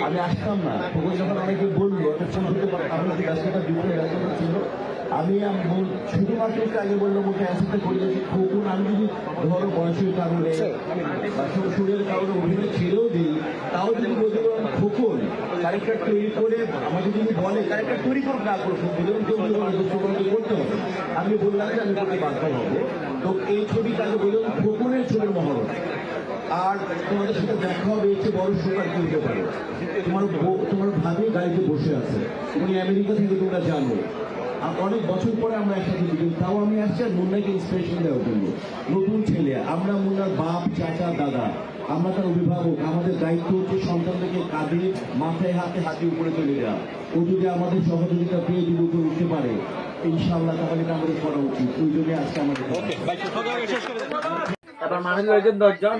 আমি আসতাম না, তখন যখন অনেকে বললো ফোন করতে পারতাম, আমরা ব্যস্ততা বিভিন্ন ব্যস্ততা ছিল। আমি শুধুমাত্র আগে বললাম ওকে অ্যান্সারটা করে দিয়েছি খোকন, আমি যদি ধরো বয়সের কারণে বা সুরের কারণে অভিনয় ছেড়েও দিই, তাও যদি বলতে আমি খোকন ক্যারেক্টার তৈরি করে আমাকে যদি বলে ক্যারেক্টার তৈরি করুক না করুক, বললাম কেউ করতে হবে, আমি বললাম যে আমি করতে বাধ্য হবো। তো এই ছবিটাকে বললাম খোকনের ছবির মহরত। আর তোমাদের সাথে দেখা হবে এসে বড় সুপার কি হতে পারে। তোমার ভাবি গাড়িতে বসে আছে, উনি আমেরিকা থেকে তোমরা জানো। অনেক বছর পরে আমরা একসাথে দিলাম, তাও আমি আসছি আর মুন্নাকে ইন্সপিরেশন দেওয়ার জন্য। নতুন ছেলে আমরা, মুন্নার বাপ চাচা দাদা, আমরা তার অভিভাবক। আমাদের দায়িত্ব হচ্ছে সন্তানদেরকে কাঁধে মাথায় হাতে হাতে উপরে তুলে দেওয়া। ও যদি আমাদের সহযোগিতা পেয়ে যদি উপরে উঠতে পারে ইনশাআল্লাহ, তাহলে এটা আমাদের করা উচিত। ওই জন্য আজকে আমাদের তারপর মানুষ রয়েছেন 10 জন।